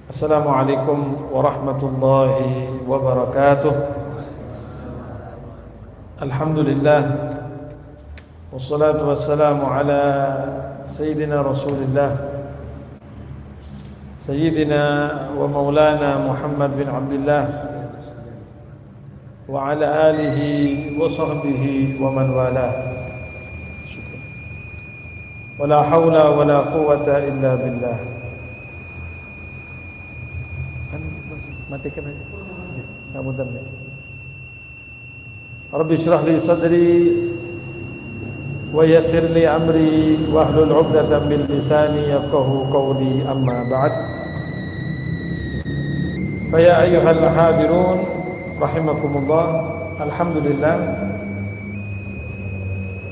Assalamualaikum warahmatullahi wabarakatuh. Alhamdulillah, wassalatu wassalamu ala sayyidina Rasulillah, sayyidina wa maulana Muhammad bin Abdullah wa ala alihi wa sahbihi wa man walah. Wala hawla wala quwwata illa billah. Matikan aja. Ngapunten. Rabbi shrah li sadri wa yassir li amri wahlul 'uqdatam min lisani yafqahu qawli, amma ba'd. Fa ya ayyuhal hadirun rahimakumullah. Alhamdulillah,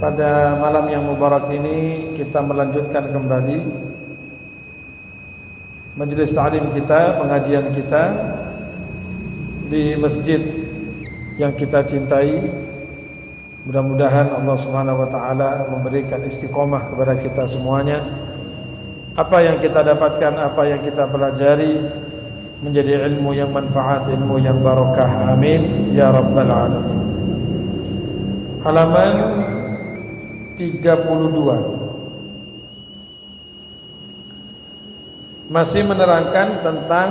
pada malam yang mubarak ini kita melanjutkan kembali majelis ta'lim kita, pengajian kita di masjid yang kita cintai. Mudah-mudahan Allah Subhanahu wa taala memberikan istiqomah kepada kita semuanya. Apa yang kita dapatkan, apa yang kita pelajari menjadi ilmu yang manfaat, ilmu yang barakah. Amin ya rabbal alamin. Halaman 32 masih menerangkan tentang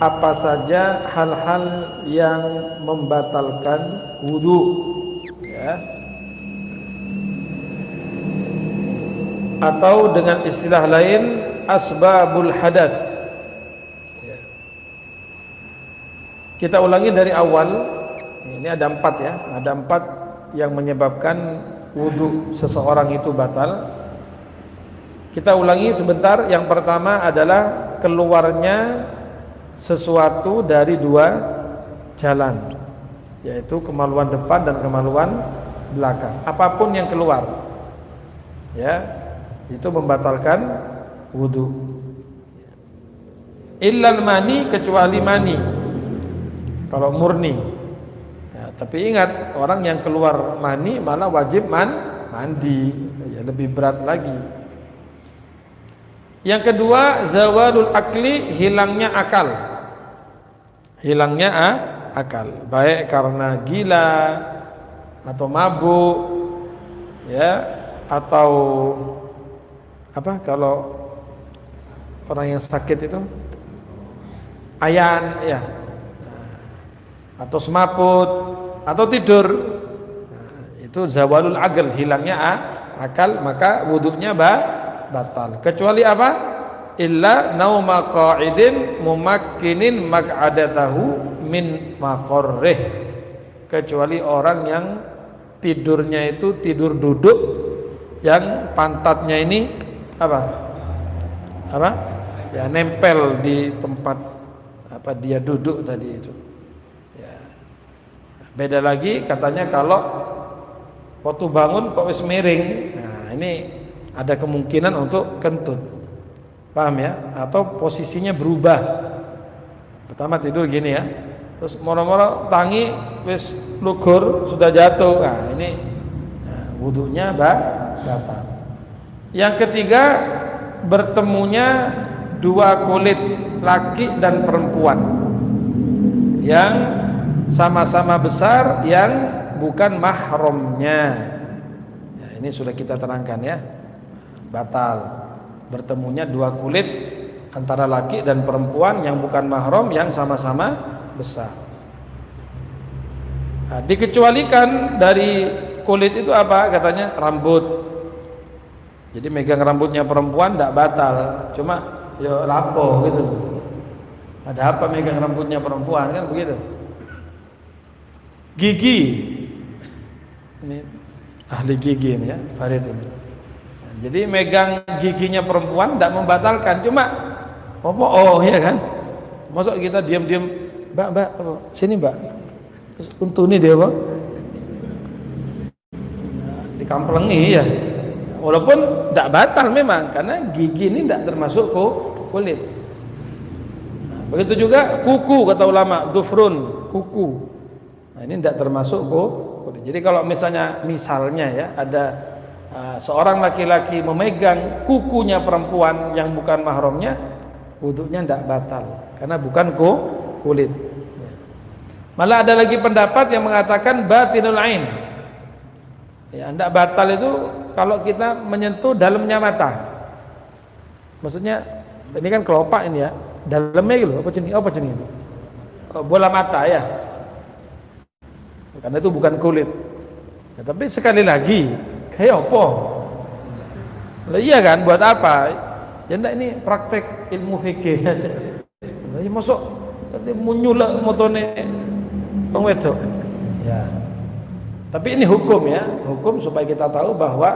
apa saja hal-hal yang membatalkan wudu, ya. Atau dengan istilah lain asbabul hadas. Ya. Kita ulangi dari awal. Ini ada 4 ya, ada 4 yang menyebabkan wudu seseorang itu batal. Kita ulangi sebentar. Yang pertama adalah keluarnya sesuatu dari 2 jalan, yaitu kemaluan depan dan kemaluan belakang. Apapun yang keluar, ya, itu membatalkan wudu. Illal mani, kecuali mani kalau murni, ya. Tapi ingat, orang yang keluar mani malah wajib mandi, ya, lebih berat lagi. Yang kedua, zawalul akli, hilangnya akal. Hilangnya akal, baik karena gila atau mabuk, ya, atau apa kalau orang yang sakit itu ayan, ya, atau semaput atau tidur. Nah, itu zawalul akal, hilangnya akal, maka wudunya batal. Kecuali apa? Illa nauma qa'idin mumakkinin maq'adatahu min maqarrih. Kecuali orang yang tidurnya itu tidur duduk, yang pantatnya ini apa? Ya, nempel di tempat apa dia duduk tadi itu. Ya. Beda lagi katanya kalau waktu bangun kok wis miring. Nah, ini ada kemungkinan untuk kentut. Paham ya? Atau posisinya berubah. Pertama tidur gini ya, terus moro-moro tangi wis lugur, sudah jatuh. Nah, ini wudunya batal. Yang ketiga, bertemunya 2 kulit laki dan perempuan yang sama-sama besar, yang bukan mahramnya. Ya, ini sudah kita terangkan ya. Batal. Bertemunya 2 kulit antara laki dan perempuan yang bukan mahram, yang sama-sama besar. Nah, dikecualikan dari kulit itu apa? Katanya rambut. Jadi megang rambutnya perempuan tidak batal, cuma ya lapo gitu. Ada apa megang rambutnya perempuan, kan begitu. Gigi, ini ahli gigi ini ya, Farid ini. Jadi megang giginya perempuan tidak membatalkan, cuma ya kan. Masuk kita diam-diam, mbak, sini mbak, terus untuk ini dia bang, dikamplengi ya. Walaupun tidak batal memang, karena gigi ini tidak termasuk kulit. Begitu juga kuku, kata ulama, dufrun, kuku. Nah, ini tidak termasuk kulit. Jadi kalau misalnya ya ada seorang laki-laki memegang kukunya perempuan yang bukan mahramnya, wudunya tidak batal karena bukan kulit. Malah ada lagi pendapat yang mengatakan batinul ain. Ya, tidak batal itu kalau kita menyentuh dalamnya mata. Maksudnya ini kan kelopak ini ya, dalamnya gitu. Apa jenis itu? Bola mata ya. Karena itu bukan kulit. Ya, tapi sekali lagi, kayak apa? Lah iya kan, buat apa? Ya enggak, ini praktek ilmu fikih aja. Ya masuk nanti munyulak motone wong wedok. Ya. Tapi ini hukum ya, hukum supaya kita tahu bahwa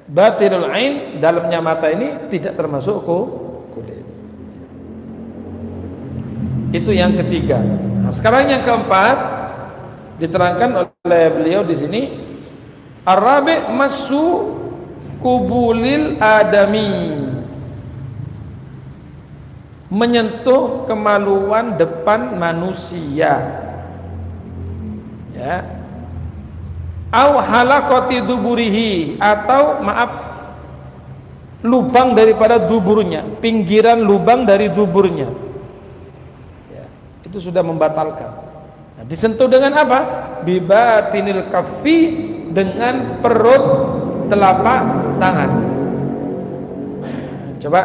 batinul ain, dalamnya mata ini tidak termasuk kulit. Itu yang ketiga. Nah, sekarang yang keempat diterangkan oleh beliau di sini, ar-rabi' massu kubulil adami, menyentuh kemaluan depan manusia, ya, au halaqati duburihi, atau maaf, lubang daripada duburnya, pinggiran lubang dari duburnya, ya, itu sudah membatalkan. Nah, disentuh dengan apa? Bibatinil kaffi, dengan perut telapak tangan. Coba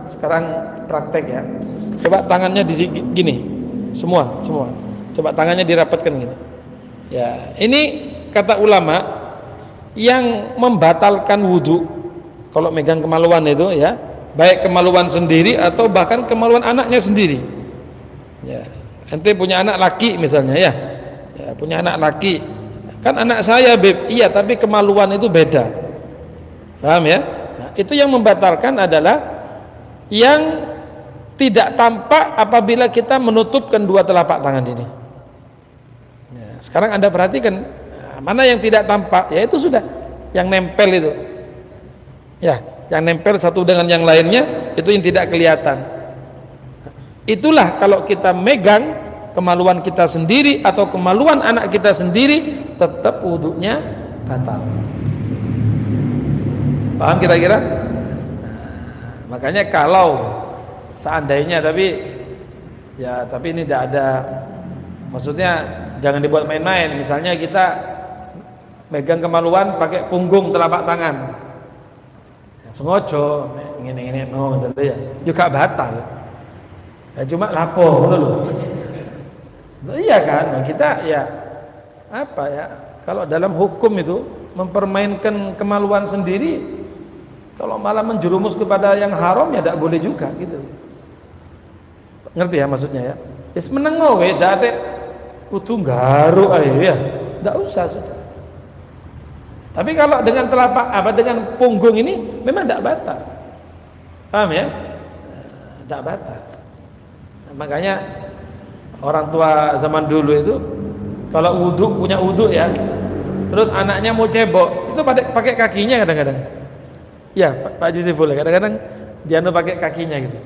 sekarang praktek ya. Coba tangannya di gini, semua. Coba tangannya dirapatkan gini. Ya, ini kata ulama yang membatalkan wudu kalau megang kemaluan itu ya, baik kemaluan sendiri atau bahkan kemaluan anaknya sendiri. Ya, ente punya anak laki misalnya ya, punya anak laki, kan anak saya beb, iya tapi kemaluan itu beda, paham ya? Nah, itu yang membatalkan adalah yang tidak tampak apabila kita menutupkan dua telapak tangan ini. Ya, sekarang Anda perhatikan, mana yang tidak tampak, ya itu sudah yang nempel itu, ya, yang nempel satu dengan yang lainnya, itu yang tidak kelihatan. Itulah kalau kita megang kemaluan kita sendiri atau kemaluan anak kita sendiri, tetap wudunya batal. Paham kira-kira? Nah, makanya kalau seandainya, tapi ini tidak ada, maksudnya jangan dibuat main-main. Misalnya kita megang kemaluan pakai punggung telapak tangan, sengojo ngene-ngene no misalnya ya, juga batal. Ya cuma lapo ngono lho. Iya kan? Nah, kita ya apa ya? Kalau dalam hukum itu mempermainkan kemaluan sendiri, kalau malah menjerumus kepada yang haram ya tidak boleh juga gitu. Ngerti ya maksudnya ya? Wis menengo wae, ndak ate kudu garuk ae ya. Ndak usah sudah. Tapi kalau dengan telapak dengan punggung ini memang tidak batal. Paham ya? Tidak batal. Nah, makanya orang tua zaman dulu itu kalau punya wudu ya, terus anaknya mau cebok, itu pakai kakinya kadang-kadang. Ya, Pak Jiziful kadang-kadang dia pakai kakinya gitu.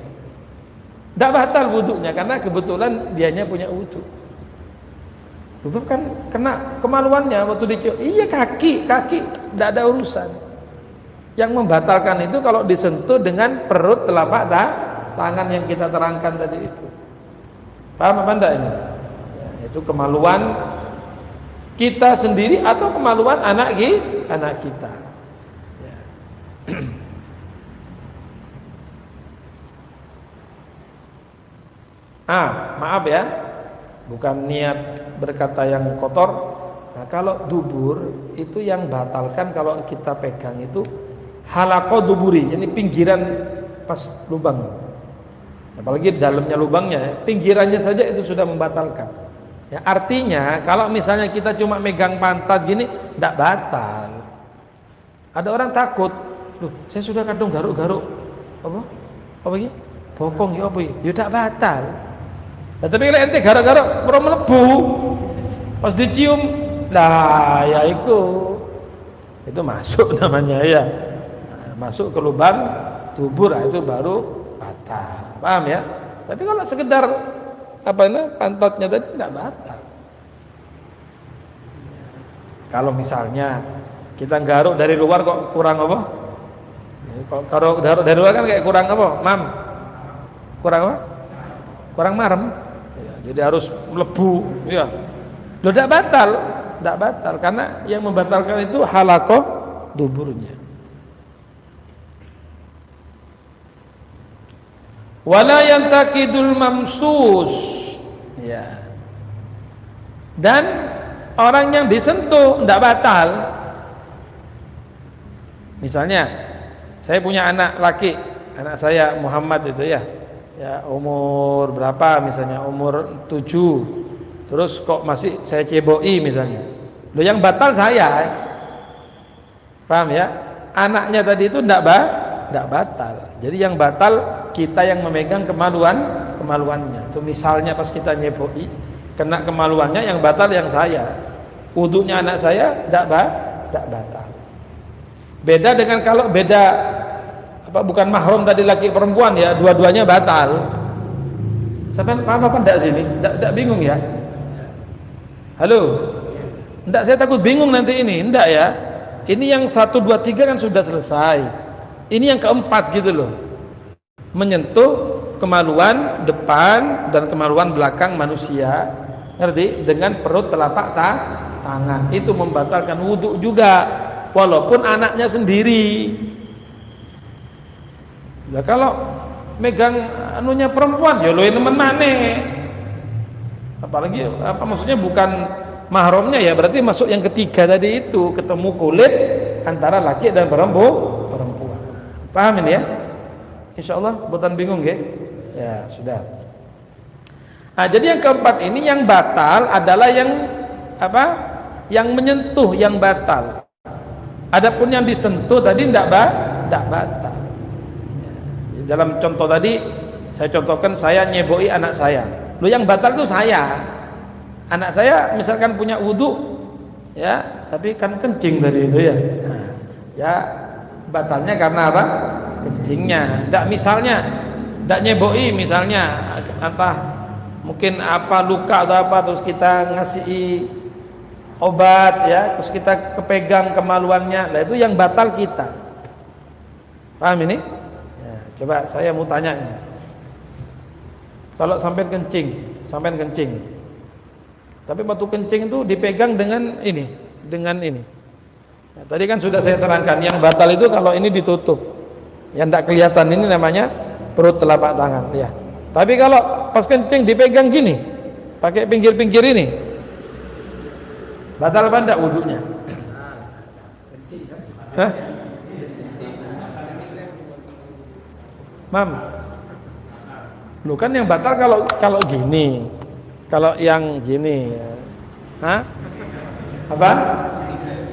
Tidak batal wudunya karena kebetulan dianya punya wudu. Itu kan kena kemaluannya waktu dicium. Iya, kaki tidak ada urusan. Yang membatalkan itu kalau disentuh dengan perut telapak tangan yang kita terangkan tadi itu. Paham apa enggak ini? Ya, itu kemaluan kita sendiri atau kemaluan anak kita. Ya. Maaf ya, bukan niat berkata yang kotor. Nah, kalau dubur itu yang batalkan kalau kita pegang itu halaqah duburi, ini pinggiran pas lubang. Apalagi dalamnya lubangnya, pinggirannya saja itu sudah membatalkan. Ya, artinya kalau misalnya kita cuma megang pantat gini, tidak batal. Ada orang takut, loh, saya sudah kadung garuk-garuk, apa ini? Bokong ya apa ini? Ya tidak batal. Nah, tapi kalau ente garuk-garuk, baru melebu, pas dicium, lah ya itu masuk namanya ya, masuk ke lubang dubur, itu baru batal. Paham ya? Tapi kalau sekedar pantatnya tadi tidak batal. Kalau misalnya kita garuk dari luar kok kurang apa? Kalau garuk dari luar kan kayak kurang apa? Mam, Kurang apa? Kurang marem. Ya, jadi harus melebu. Ya. Lo tidak batal karena yang membatalkan itu halakoh duburnya. Wala yantakidul mamsus. Ya. Dan orang yang disentuh tidak batal. Misalnya saya punya anak laki, anak saya Muhammad itu ya umur berapa misalnya, umur 7, terus kok masih saya ceboi misalnya, lo yang batal saya, paham ya? Anaknya tadi itu tidak batal, jadi yang batal kita yang memegang kemaluannya. Itu misalnya pas kita nyeboi kena kemaluannya, yang batal yang saya, wudunya anak saya tidak batal. Beda dengan kalau beda bukan mahram tadi, laki perempuan ya, dua-duanya batal. Sampai paham apa enggak sini? Enggak bingung ya? Halo? Enggak, saya takut bingung nanti ini. Enggak ya? Ini yang 1, 2, 3 kan sudah selesai. Ini yang keempat gitu loh. Menyentuh kemaluan depan dan kemaluan belakang manusia. Ngerti? Dengan perut telapak tangan. Itu membatalkan wudhu juga. Walaupun anaknya sendiri. Ya kalau megang anunya perempuan ya luwih nemen maneh. Apalagi maksudnya bukan mahramnya ya, berarti masuk yang ketiga tadi itu, ketemu kulit antara laki dan perempuan. Paham ini ya? Insyaallah bukan bingung ya? Ya, sudah. Nah, jadi yang keempat ini yang batal adalah yang Yang menyentuh yang batal. Adapun yang disentuh tadi tidak batal. Dalam contoh tadi saya contohkan, saya nyeboi anak saya. Lo yang batal itu saya. Anak saya misalkan punya wudhu, ya, tapi kan kencing tadi itu ya. Nah, ya batalnya karena apa? Kencingnya. Tidak misalnya, tidak nyeboi misalnya, entah mungkin apa luka atau apa, terus kita ngasih obat ya, terus kita kepegang kemaluannya, nah itu yang batal kita. Paham ini? Ya, coba saya mau tanya ini. Kalau sampai kencing, tapi batu kencing itu dipegang dengan ini, Nah, tadi kan sudah saya terangkan, yang batal itu kalau ini ditutup, yang tidak kelihatan ini namanya perut telapak tangan, ya. Tapi kalau pas kencing dipegang gini, pakai pinggir-pinggir ini, batal apa enggak wudhunya? Hah? Mam, lu kan yang batal kalau gini, kalau yang gini, hah? Apa?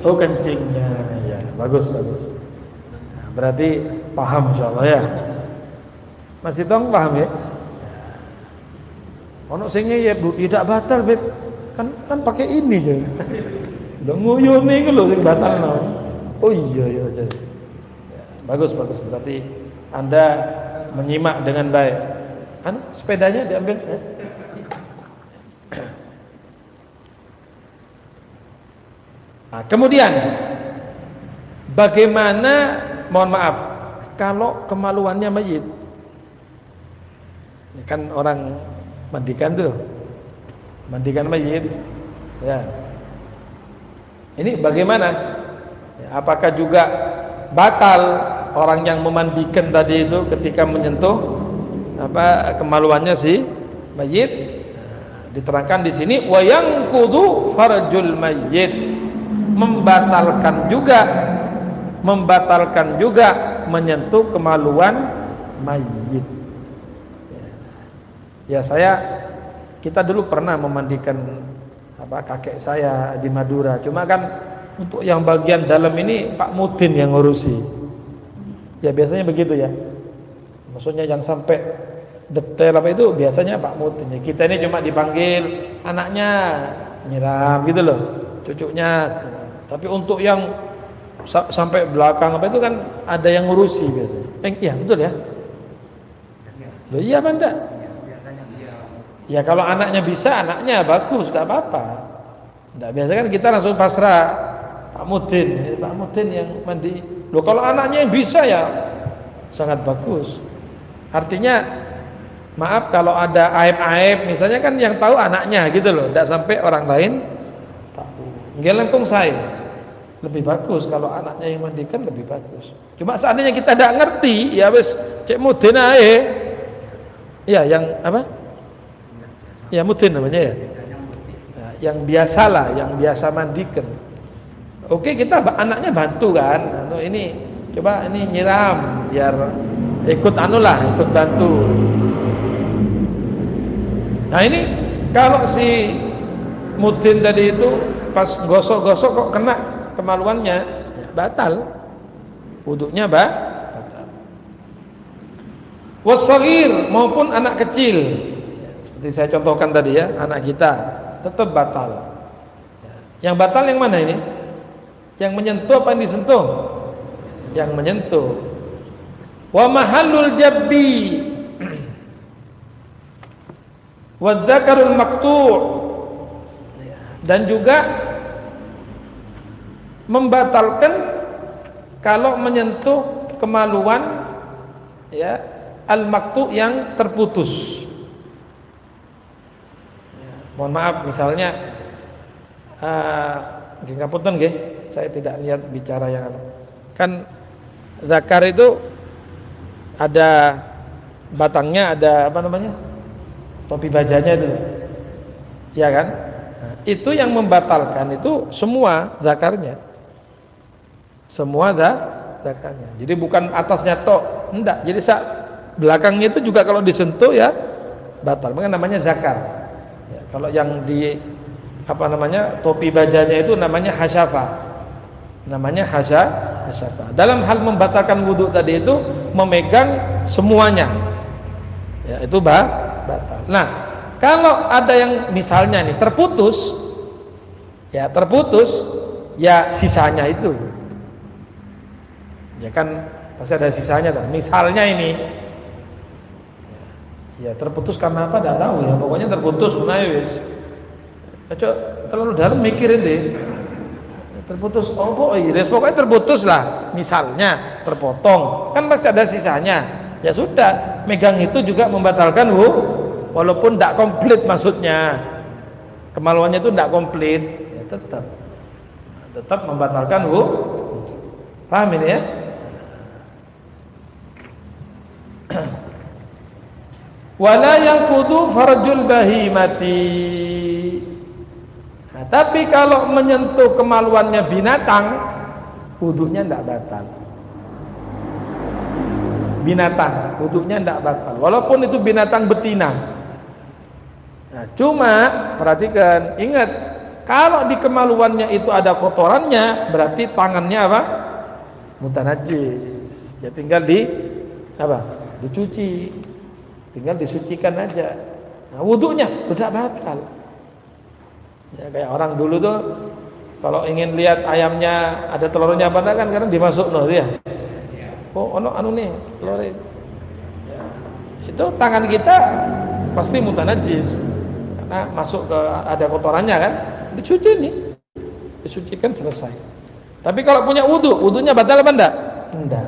Oh, kencingnya, ya, bagus. Nah, berarti paham insyaallah ya. Masih tong paham ya? Ono sing ya tidak batal, Beb. Kan pakai ini je. Udah nguyun nih kalau sing batal no. Oh iya. Bagus. Berarti Anda menyimak dengan baik. Kan sepedanya diambil. Nah, kemudian bagaimana, mohon maaf, kalau kemaluannya mayit? Ini kan orang mandikan mayit, ya. Ini bagaimana? Ya, apakah juga batal orang yang memandikan tadi itu ketika menyentuh kemaluannya si mayit? Nah, diterangkan di sini, wa yanqudu farjul mayyit, membatalkan juga menyentuh kemaluan mayit. Ya, kita dulu pernah memandikan kakek saya di Madura. Cuma kan untuk yang bagian dalam ini Pak Mutin yang ngurusi. Ya biasanya begitu ya. Maksudnya yang sampai detail apa itu biasanya Pak Mutin. Ya, kita ini cuma dipanggil anaknya nyiram gitu loh, cucunya. Tapi untuk yang sampai belakang apa itu kan ada yang ngurusi biasanya. Iya betul ya. Loh iya apa enggak? Ya kalau anaknya bisa, anaknya bagus, tidak apa-apa. Tidak, biasa kan kita langsung pasrah Pak Mudin yang mandi. Loh kalau anaknya yang bisa ya sangat bagus. Artinya Maaf kalau ada aib-aib, misalnya kan yang tahu anaknya gitu loh, tidak sampai orang lain tahu. Ngelengkung saya lebih bagus kalau anaknya yang mandikan, lebih bagus. Cuma seandainya kita tidak ngerti, ya wes cek mudin ae. Ya yang apa? Ya mudin namanya ya. Nah, yang biasalah, yang biasa mandikan. Oke, kita anaknya bantu kan. Nah, ini coba ini nyiram biar ikut anulah, ikut bantu. Nah ini kalau si mudin tadi itu pas gosok-gosok kok kena kemaluannya, ya, batal wudunya batal. Wasagir maupun anak kecil, ya, seperti saya contohkan tadi ya, anak kita tetap batal. Ya. Yang batal yang mana ini? Yang menyentuh apa yang disentuh? Yang menyentuh. Wa mahallul jabbi wa dzakarul maqtu', dan juga membatalkan kalau menyentuh kemaluan ya al-maqtu' yang terputus. Ya, mohon maaf misalnya nggih ngapunten nggih, saya tidak niat bicara yang kan zakar itu ada batangnya, ada apa namanya? Topi bajanya itu. Ya kan? Nah, itu yang membatalkan itu semua zakarnya. Semua zakarnya. Jadi bukan atasnya tok, enggak. Jadi belakangnya itu juga kalau disentuh ya batal. Maka namanya zakar. Ya, kalau yang di apa namanya topi bajanya itu namanya hasyafa. Namanya hasyafa. Dalam hal membatalkan wudhu tadi itu memegang semuanya. Ya, itu batal. Nah, kalau ada yang misalnya nih terputus, ya sisanya itu. Ya kan pasti ada sisanya kan. Misalnya ini ya terputus karena apa tidak tahu ya, pokoknya terputus menaik wis. Terlalu dalam mikirin deh. Terputus pokoknya terputus lah, misalnya terpotong kan pasti ada sisanya. Ya sudah, megang itu juga membatalkan walaupun tidak komplit, maksudnya kemaluannya itu tidak komplit, ya tetap membatalkan paham ini ya. Wala yanqudu farjul bahimati. Nah, tapi kalau menyentuh kemaluannya binatang, wudunya tidak batal. Binatang, wudunya tidak batal, walaupun itu binatang betina. Nah, cuma perhatikan, ingat, kalau di kemaluannya itu ada kotorannya, berarti tangannya apa? Mutanajis. Ya tinggal dicuci, tinggal disucikan aja. Nah, wudunya tidak batal. Ya kayak orang dulu tuh kalau ingin lihat ayamnya ada telurnya apa kan karena dimasuk ya. Oh, anu nih telur. Ya. Itu tangan kita pasti mutanajis karena masuk ke ada kotorannya kan, dicuci nih, disucikan selesai. Tapi kalau punya wudunya batal apa enggak? Enggak.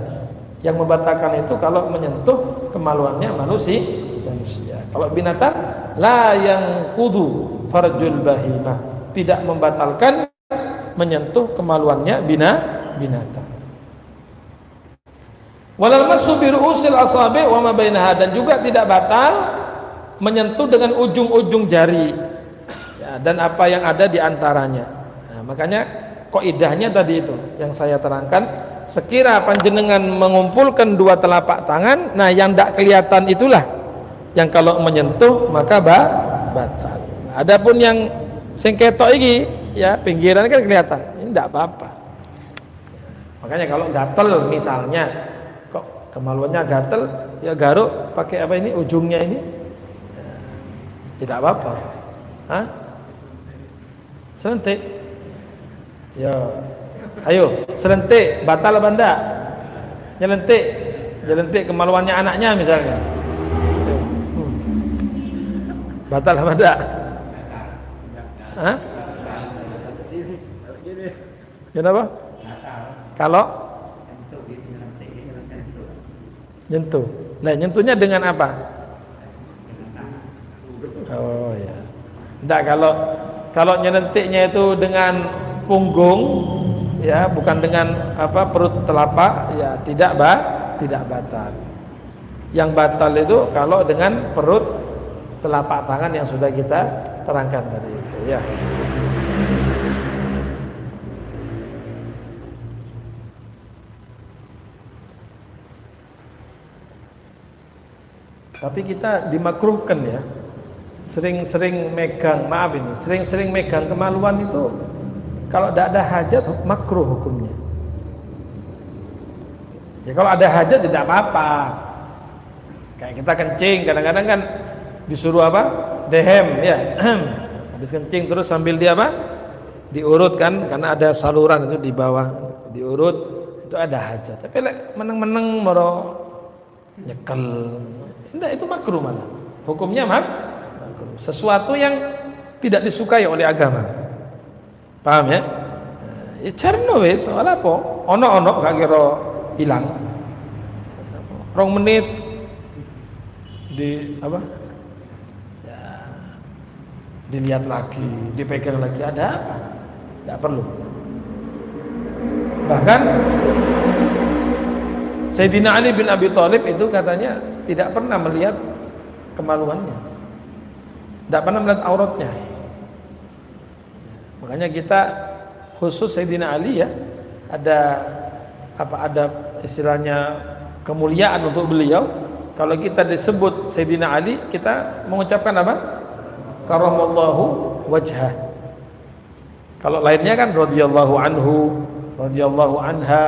Yang membatalkan itu kalau menyentuh kemaluannya manusia. Kalau binatang la yang kudu farjul bahimah, tidak membatalkan menyentuh kemaluannya binatang. Walal masu bi ru'usil asabi wa ma bainaha, dan juga tidak batal menyentuh dengan ujung-ujung jari ya, dan apa yang ada di antaranya. Nah, makanya kaidahnya tadi itu yang saya terangkan, sekira panjenengan mengumpulkan dua telapak tangan, nah yang tidak kelihatan itulah yang kalau menyentuh maka batal. Nah, adapun yang sengketok ini ya pinggiran kan kelihatan, ini tidak apa-apa. Makanya kalau gatel misalnya, kok kemaluannya gatel, ya garuk pakai apa ini ujungnya ini, ya, tidak apa-apa. Hah? Selentik. Ya, ayo selentik batal apa enggak? Nyelentik kemaluannya anaknya misalnya. Batal apa enggak? Hah? Kenapa? Kalau nyentuh. Nah, nyentuhnya dengan apa? Enggak, kalau nyelentiknya itu dengan punggung, ya, bukan dengan perut telapak, ya tidak batal. Yang batal itu kalau dengan perut telapak tangan yang sudah kita terangkan tadi itu, ya. Tapi kita dimakruhkan, ya, sering-sering megang kemaluan itu kalau tidak ada hajat makruh hukumnya. Ya kalau ada hajat tidak apa-apa. Kayak kita kencing kadang-kadang kan disuruh dehem, ya. Habis kencing terus sambil diurut kan, karena ada saluran itu di bawah, diurut, itu ada hajat. Tapi meneng-meneng moro nyekel, enggak, itu makruh malah. Hukumnya makruh. Sesuatu yang tidak disukai oleh agama. Paham ya? Ya carno wis, soal apa? Ono gak kira hilang. 2 menit ya, dilihat lagi, dipegang lagi, ada apa? Tidak perlu. Bahkan Sayyidina Ali bin Abi Thalib itu katanya tidak pernah melihat kemaluannya, tidak pernah melihat auratnya. Makanya kita khusus Sayyidina Ali, ya, ada istilahnya kemuliaan untuk beliau. Kalau kita disebut Sayyidina Ali, kita mengucapkan Karamallahu wajhah. Kalau lainnya kan radhiyallahu anhu, radhiyallahu anha,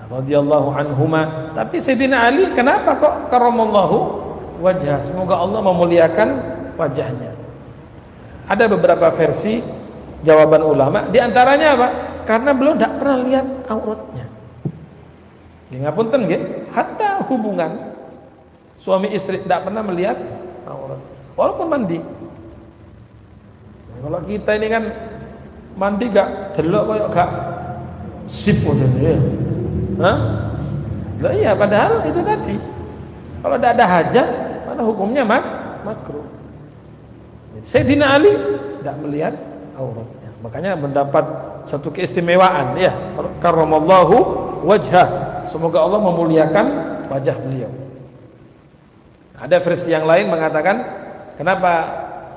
radhiyallahu anhuma. Tapi Sayyidina Ali kenapa kok karamallahu wajhah? Semoga Allah memuliakan wajahnya. Ada beberapa versi jawaban ulama, di antaranya karena beliau tidak pernah lihat auratnya. Ngapunten nggih, hatta hubungan suami istri tidak pernah melihat aurat, walaupun mandi. Kalau kita ini kan mandi gak delok koyo gak sip modele. Lah iya, padahal itu tadi kalau tidak ada hajat, mana hukumnya makruh. Sayyidina Ali tidak melihat auratnya, makanya mendapat satu keistimewaan, ya, karamallahu wajhah, semoga Allah memuliakan wajah beliau. Ada versi yang lain mengatakan kenapa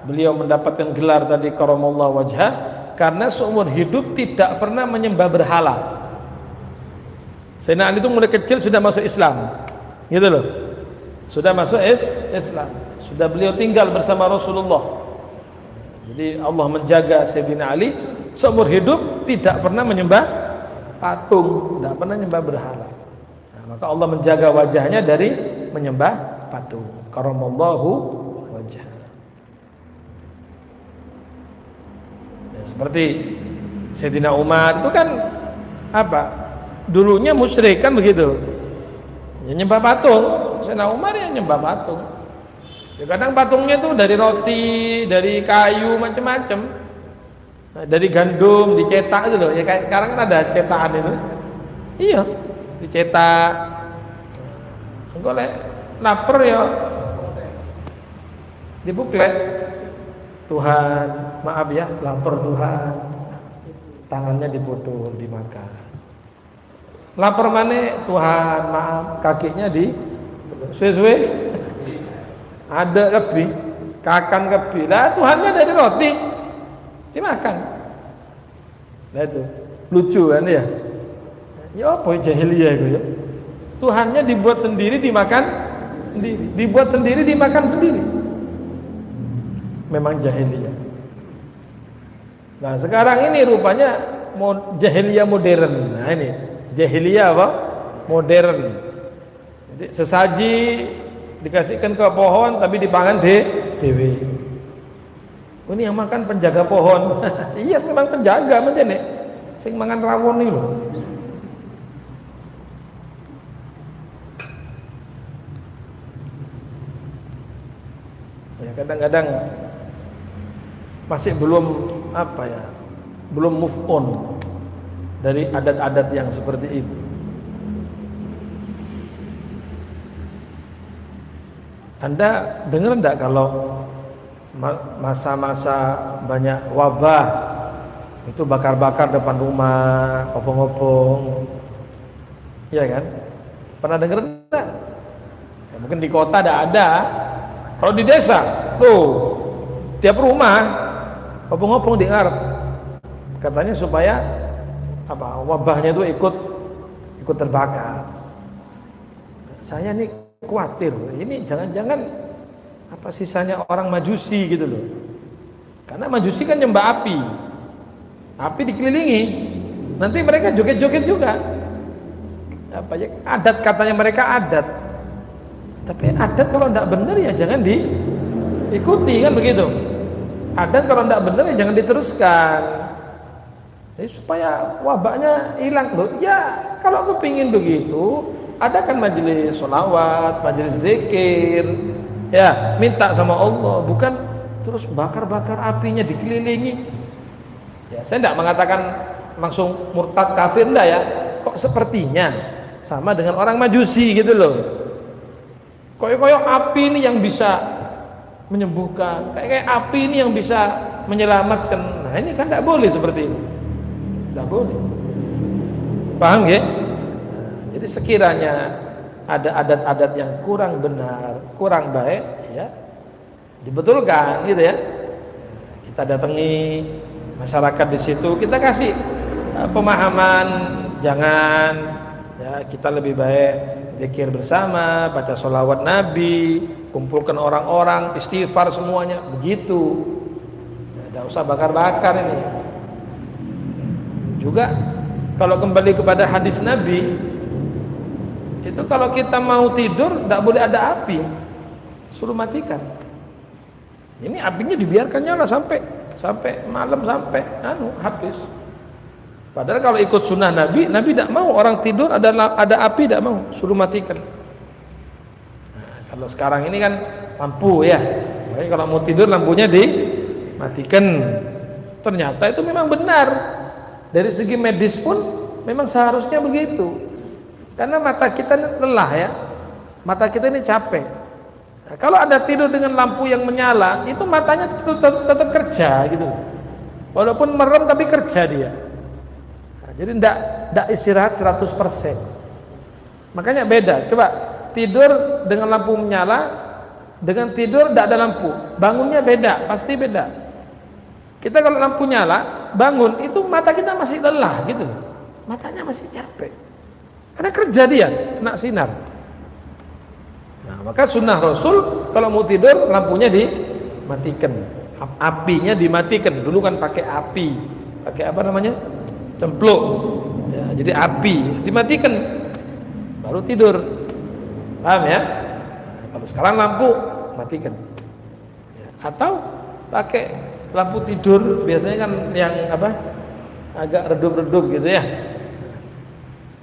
beliau mendapatkan gelar tadi karamallahu wajhah, karena seumur hidup tidak pernah menyembah berhala. Sayyidina Ali itu mulai kecil sudah masuk Islam, gitu loh, sudah masuk Islam, sudah beliau tinggal bersama Rasulullah. Jadi Allah menjaga Sayyidina Ali seumur hidup tidak pernah menyembah patung, tidak pernah menyembah berhala. Nah, maka Allah menjaga wajahnya dari menyembah patung. Karamallahu wajhah. Ya, seperti Sayyidina Umar itu kan dulunya musyrik kan begitu. Ya, nyembah patung. Sayyidina Umar ya nyembah patung. Ya, kadang patungnya tuh dari roti, dari kayu, macam-macam. Nah, dari gandum dicetak itu loh. Ya kayak sekarang kan ada cetakan itu. Iya, dicetak. Engko lek lapar ya dibuklet. Tuhan, maaf ya, lapar Tuhan. Tangannya dipotong, dimakan. Lapar mana? Tuhan, maaf, kakinya di suwe-suwe. Ada kebi, kakan kebi. Lah Tuhannya dari roti dimakan. Nah itu lucu kan ya? Ya apa jahiliyah itu ya? Tuhannya dibuat sendiri, dimakan sendiri, dibuat sendiri, dimakan sendiri. Memang jahiliyah. Nah sekarang ini rupanya jahiliyah modern. Nah ini jahiliyah modern. Jadi sesaji dikasihkan ke pohon tapi dipangan dewe. Ini yang makan penjaga pohon. Iya memang penjaga macam ni. Sing mangan rawon ni loh. Ya kadang-kadang masih belum belum move on dari adat-adat yang seperti itu. Anda dengar enggak kalau masa-masa banyak wabah itu bakar-bakar depan rumah, opong-opong, iya kan? Pernah dengar enggak? Ya, mungkin di kota ada. Kalau di desa, tuh tiap rumah opong-opong di ngarep. Katanya supaya wabahnya itu ikut terbakar. Saya nih khawatir, ini jangan-jangan sisanya orang Majusi gitu loh. Karena Majusi kan nyembah api. Api dikelilingi. Nanti mereka joget-joget juga. Adat katanya mereka adat. Tapi adat kalau tidak benar ya jangan diikuti kan begitu. Adat kalau tidak benar ya jangan diteruskan. Jadi supaya wabahnya hilang loh. Ya kalau aku pingin begitu, adakan majelis sholawat, majelis zikir, ya minta sama Allah, bukan terus bakar-bakar apinya dikelilingi. Ya, saya tidak mengatakan langsung murtad kafir enggak ya. Kok sepertinya sama dengan orang Majusi gitu loh. Koyok-koyok api ini yang bisa menyembuhkan, kayak api ini yang bisa menyelamatkan. Nah ini kan tidak boleh seperti ini. Tidak boleh. Paham ya? Jadi sekiranya ada adat-adat yang kurang benar, kurang baik, ya dibetulkan, gitu ya. Kita datangi masyarakat di situ, kita kasih pemahaman, jangan, ya kita lebih baik zikir bersama, baca sholawat Nabi, kumpulkan orang-orang, istighfar semuanya, begitu. Tidak usah bakar-bakar ini. Juga kalau kembali kepada hadis Nabi, itu kalau kita mau tidur tidak boleh ada api, suruh matikan. Ini apinya dibiarkan nyala sampai malam, sampai habis. Padahal kalau ikut sunnah Nabi tidak mau orang tidur ada api, tidak mau, suruh matikan. Nah, kalau sekarang ini kan lampu ya, makanya kalau mau tidur lampunya dimatikan. Ternyata itu memang benar. Dari segi medis pun memang seharusnya begitu. Karena mata kita lelah ya, mata kita ini capek. Nah, kalau ada tidur dengan lampu yang menyala, itu matanya tetap kerja gitu. Walaupun merem tapi kerja dia. Nah, jadi tidak istirahat 100%. Makanya beda. Coba tidur dengan lampu menyala, dengan tidur tidak ada lampu, bangunnya beda, pasti beda. Kita kalau lampu nyala, bangun itu mata kita masih lelah gitu. Matanya masih capek. Karena kerja dia, kena sinar. Nah, maka sunnah Rasul kalau mau tidur lampunya dimatikan, apinya dimatikan. Dulu kan pakai api, pakai apa namanya, cempluk. Ya, jadi api dimatikan, baru tidur. Paham ya? Nah, kalau sekarang lampu matikan. Ya, atau pakai lampu tidur, biasanya kan yang agak redup-redup gitu ya.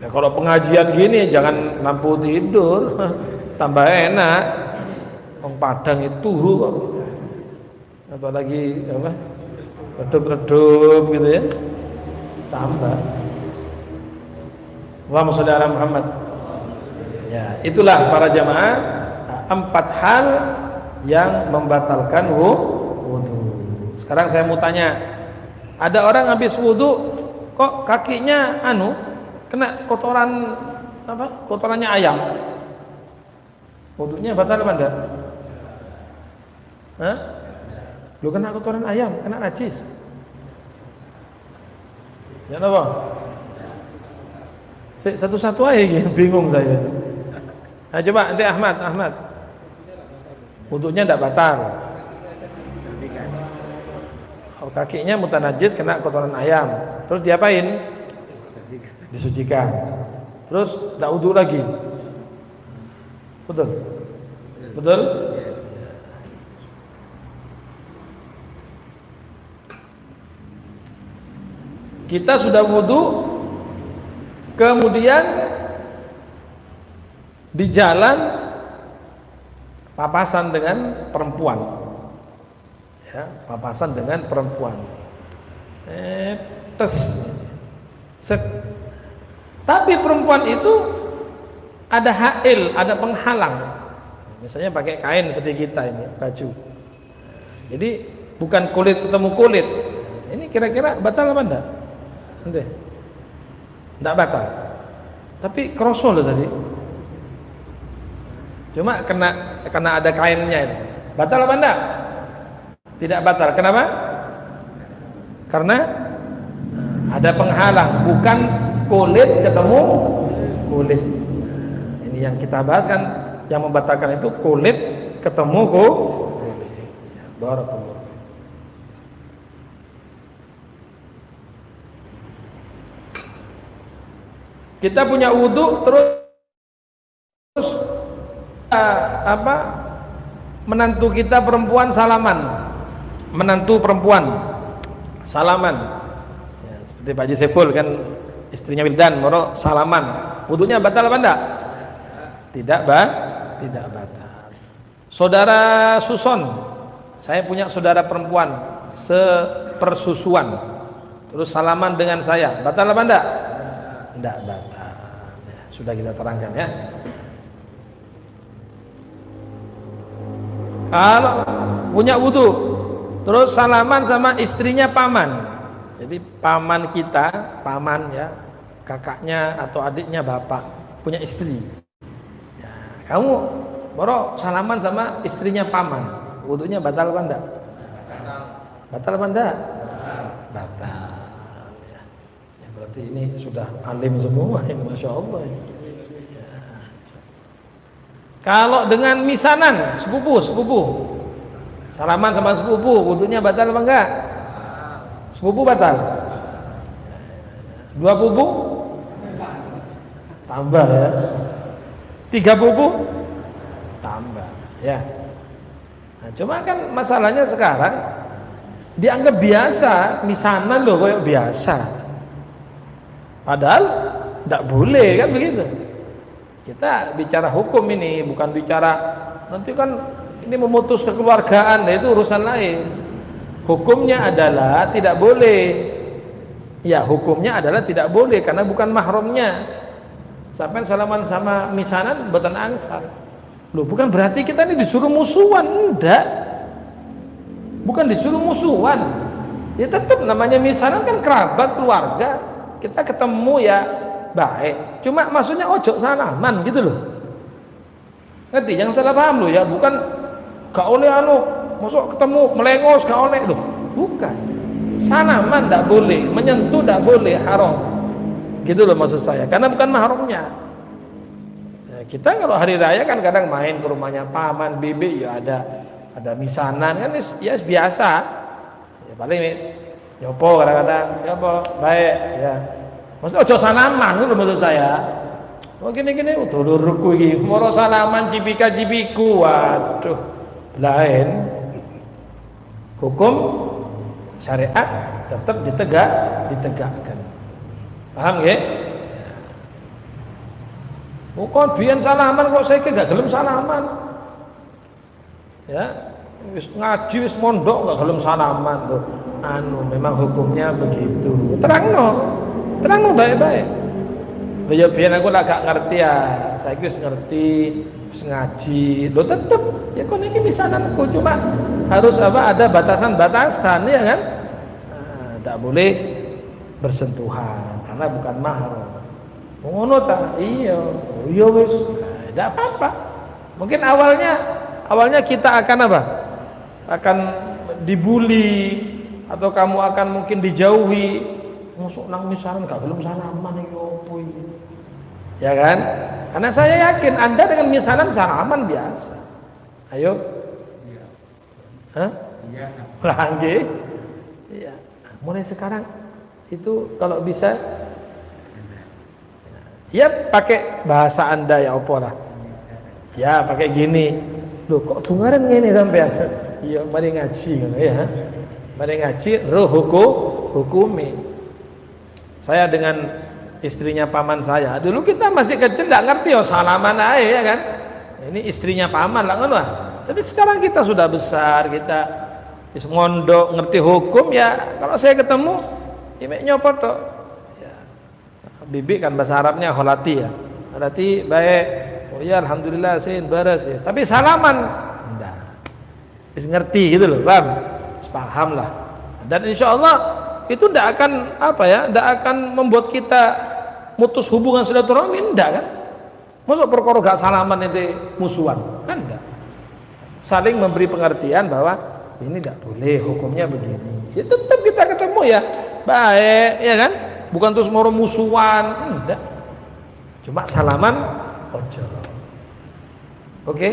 Nah, kalau pengajian gini jangan lampu tidur, tambah enak. Wong Padang itu apalagi redup-redup gitu ya, tambah. Allahumma sholli ala Muhammad. Ya, itulah para jamaah 4 hal yang membatalkan wudu. Sekarang saya mau tanya, ada orang habis wudu kok kakinya kena kotorannya ayam, wudunya batal apa enggak? Hah? Lu kena kotoran ayam, kena najis. Ya apa? Satu-satu aja bingung saya. Nah, coba nanti Ahmad. Wudunya enggak batal. Kakinya mutanajis kena kotoran ayam, terus diapain? Disucikan, terus tidak wudu lagi. Betul? Kita sudah wudu, kemudian di jalan papasan dengan perempuan. Ya, papasan dengan perempuan. Tapi perempuan itu ada hail, ada penghalang. Misalnya pakai kain seperti kita ini, baju. Jadi bukan kulit ketemu kulit. Ini kira-kira batal apa enggak? Enggak batal. Tapi kroso loh tadi. Cuma kena ada kainnya itu. Batal apa enggak? Tidak batal. Kenapa? Karena ada penghalang, bukan kulit ketemu kulit. Ini yang kita bahas kan, yang membatalkan itu kulit ketemu kulit. Barakallah. Kita punya wudu terus menantu kita perempuan salaman, menantu perempuan salaman ya, seperti Pak Haji Saiful kan, istrinya Wildan moro salaman, wudunya batal apa enggak? Tidak batal. Saudara Suson, saya punya saudara perempuan sepersusuan, terus salaman dengan saya, batal apa enggak? Enggak batal ya, sudah kita terangkan ya. Kalau punya wudu terus salaman sama istrinya paman, jadi paman kita, paman ya, kakaknya atau adiknya bapak punya istri ya, kamu baru salaman sama istrinya paman, wudunya batal apa enggak? Batal apa enggak? Batal ya. Ya, berarti ini sudah alim semua ya, Masya Allah ya. Kalau dengan misanan, sepupu salaman sama sepupu, wudunya batal apa enggak? Sepupu batal. 2 pupu tambah ya. 3 pupu tambah ya. Nah, cuma kan masalahnya sekarang dianggap biasa, misanan loh kayak biasa. Padahal enggak boleh kan begitu. Kita bicara hukum ini, bukan bicara nanti kan ini memutus kekeluargaan, nah itu urusan lain. Hukumnya adalah tidak boleh. Ya, hukumnya adalah tidak boleh karena bukan mahramnya. Sampai salaman sama misanan buatan angsal. Loh, bukan berarti kita ini disuruh musuhan, enggak. Bukan disuruh musuhan. Ya tetap namanya misanan kan kerabat keluarga. Kita ketemu ya baik, cuma maksudnya ojo salaman gitu loh, ngerti? Jangan salah paham loh ya, bukan gak oleh masuk ketemu melengos gak oleh loh, bukan. Salaman tidak boleh, menyentuh tidak boleh, haram gitu loh maksud saya, karena bukan mahramnya ya. Kita kalau hari raya kan kadang main ke rumahnya paman, bibi ya ada misanan kan ya biasa ya, paling nyopo kadang-kadang nyopo baik ya. Maksudnya ojo salaman itu menurut saya. Oh gini-gini dulurku iki moro salaman cipika-cipiku. Waduh. Lain. Hukum syariat tetap ditegakkan. Paham nggih? Bukan biyen salaman kok saiki gak gelem salaman. Ya, wis ngaji wis mondok gak gelem salaman tuh. Memang hukumnya begitu. Terang baik-baik. Ya biar aku lah gak ngerti ya, saya wis ngerti, wis ngaji. Lo tetep ya kok ini misananku, cuma harus ada batasan-batasan ya kan? Tidak boleh bersentuhan karena bukan mahram. Ngono ta? Iya wis. Tidak apa-apa. Mungkin awalnya kita akan akan dibully atau kamu akan mungkin dijauhi. Masuk nang misanan gak belum salaman iki opo iki. Ya kan? Karena saya yakin Anda dengan misanan salaman biasa. Ayo. Iya. Hah? Iya. Lagi. Iya. Mulai sekarang itu kalau bisa ya pakai bahasa Anda ya opo lah. Ya pakai gini. Loh kok tunggaran ngene sampean? Iya, mari ngaji ngono ya. Mari ngaji roh hukumi. Saya dengan istrinya paman saya, dulu kita masih kecil nggak ngerti salaman aja ya kan. Ini istrinya paman lah kan. Tapi sekarang kita sudah besar, kita ngondok ngerti hukum ya. Kalau saya ketemu, ya nyopot toh. Ya. Bibi kan bahasa Arabnya holati ya. Holati baik. Oh ya alhamdulillah sin baras ya. Tapi salaman enggak. ngerti gitu loh, paham lah. Dan insya Allah itu tidak akan tidak akan membuat kita mutus hubungan silaturahmi, enggak kan? Masa perkara gak salaman itu musuhan, kan enggak? Saling memberi pengertian bahwa ini tidak boleh, hukumnya begini. Ya tetap kita ketemu ya baik, ya kan? Bukan terus mau musuhan, enggak. Cuma salaman ojo. Oke?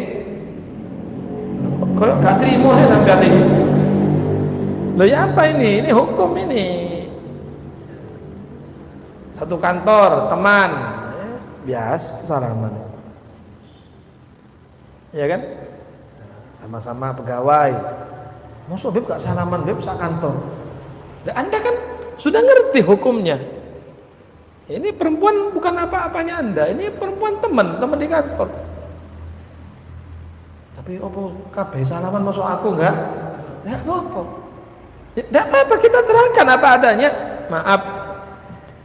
Kok gak terima ya sampai ini? Loh ya apa ini? Ini hukum ini. Satu kantor, teman, biasa salaman. Ya kan? Sama-sama pegawai. Masa Beb gak salaman, Beb sak kantor. Dan Anda kan sudah ngerti hukumnya. Ini perempuan bukan apa-apanya Anda. Ini perempuan teman di kantor. Tapi apa kabeh salaman masuk aku enggak? Enggak apa-apa. Enggak apa-apa, kita terangkan apa adanya. Maaf,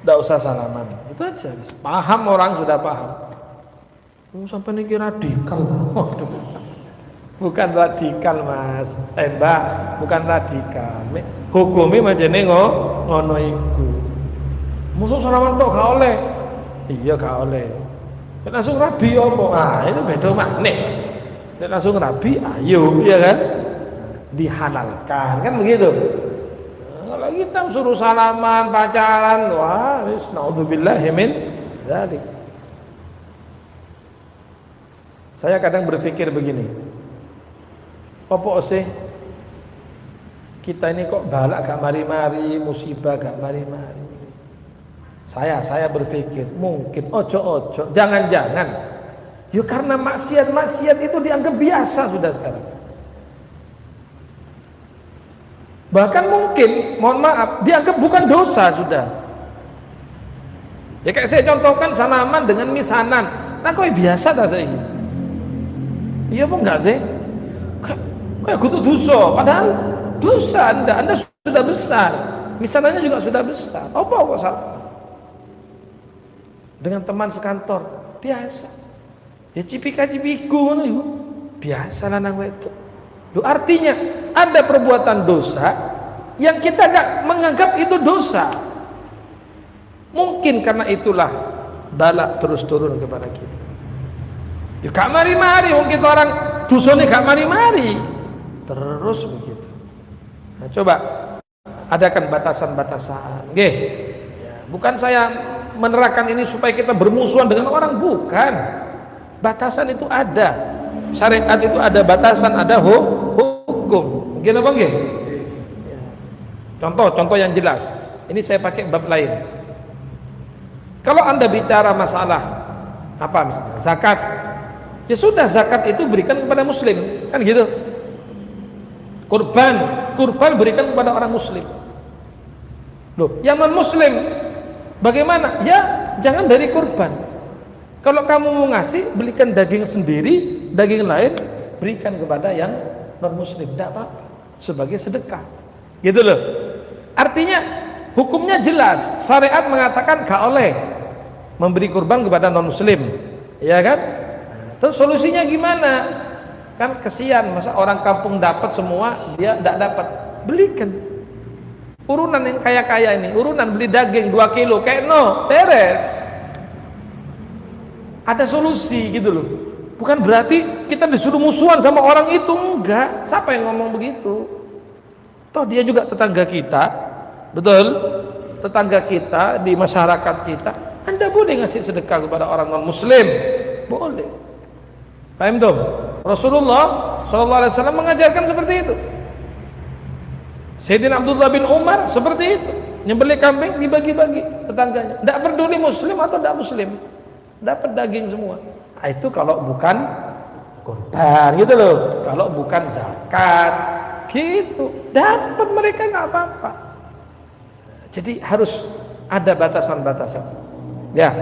enggak usah salaman. Itu aja. Paham, orang sudah paham. Sampai ini radikal. Bukan radikal, Mas. Mbak, bukan radikal. Hukumnya majene ngono iku. Musuh salaman tok gak oleh. Iya gak oleh. Langsung rabi apa? Ah, ini beda maneh. Langsung rabi, ayo, iya kan? Dihalalkan, kan begitu. Kalau kita suruh salaman, pacaran, wah, naudzubillahi min dzalik. Saya kadang berpikir begini. Apa sih kita ini kok balak gak mari-mari, musibah gak mari-mari. Saya berpikir mungkin ojo-ojo, jangan-jangan ya karena maksiat itu dianggap biasa sudah sekarang. Bahkan mungkin, mohon maaf, dianggap bukan dosa sudah. Ya kayak saya contohkan salaman dengan misanan. Nah kok biasa dah saya ini. Iya apa enggak sih? Kayak kutu dosa, padahal dosa Anda sudah besar. Misanannya juga sudah besar. Apa kok salah? Dengan teman sekantor, biasa. Ya cipika-cipiku biasa lanang itu. Artinya ada perbuatan dosa yang kita gak menganggap itu dosa. Mungkin karena itulah bala terus turun kepada kita. Ya gak mari-mari, mungkin orang dosanya gak mari-mari. Terus begitu. Nah, coba adakan batasan-batasan. Nggih. Ya, bukan saya menerapkan ini supaya kita bermusuhan dengan orang, bukan. Batasan itu ada. Syariat itu ada batasan, ada hukum. Gini apa nggih? Contoh yang jelas. Ini saya pakai bab lain. Kalau Anda bicara masalah apa misalnya? Zakat. Ya sudah, zakat itu berikan kepada muslim, kan gitu. Kurban berikan kepada orang muslim. Loh, yang non muslim bagaimana? Ya jangan dari kurban. Kalau kamu mau ngasih, belikan daging sendiri, daging lain berikan kepada yang non muslim, tidak apa-apa, sebagai sedekah, gitu loh. Artinya hukumnya jelas. Syariat mengatakan gak oleh memberi kurban kepada non muslim, ya kan? Terus solusinya gimana? Kan kesian, masa orang kampung dapat semua, dia tidak dapat. Belikan. Urunan yang kaya-kaya ini, urunan beli daging 2 kilo, kayak beres. Ada solusi gitu loh. Bukan berarti kita disuruh musuhan sama orang itu, enggak. Siapa yang ngomong begitu? Toh dia juga tetangga kita, betul? Tetangga kita di masyarakat kita. Anda boleh ngasih sedekah kepada orang non muslim, boleh. Paham tuh? Rasulullah SAW mengajarkan seperti itu. Sayyidina Abdullah bin Umar seperti itu, nyembelih kambing dibagi-bagi tetangganya. Tidak peduli muslim atau tidak muslim, dapat daging semua. Nah, itu kalau bukan kurban gitu loh. Kalau bukan zakat gitu, dapat mereka nggak apa-apa. Jadi harus ada batasan-batasan. Ya,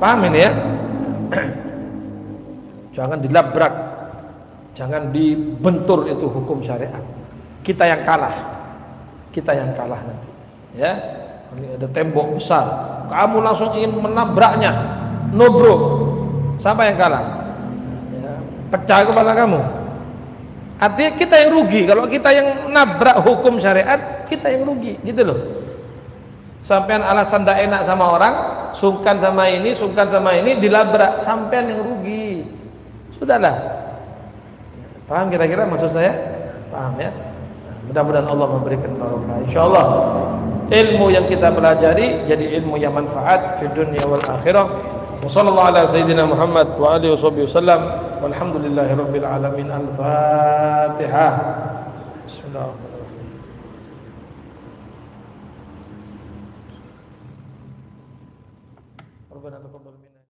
paham ini ya? Jangan dilabrak, jangan dibentur, itu hukum syariat. Kita yang kalah nanti. Ya, ini ada tembok besar, kamu langsung ingin menabraknya, no bro, siapa yang kalah? Ya, pecah kepala kamu. Artinya kita yang rugi. Kalau kita yang nabrak hukum syariat, kita yang rugi, gitu loh. Sampean alasan tidak enak sama orang, sungkan sama ini, dilabrak, sampean yang rugi. Sudahlah. Paham kira-kira maksud saya? Paham ya? Mudah-mudahan Allah memberikan barokah. Insyaallah ilmu yang kita pelajari jadi ilmu yang manfaat di dunia wal akhirah. Wassallallahu ala sayyidina Muhammad wa alihi wasallam. Walhamdulillahirabbil alamin. Al-Fatihah. Bismillahirrahmanirrahim.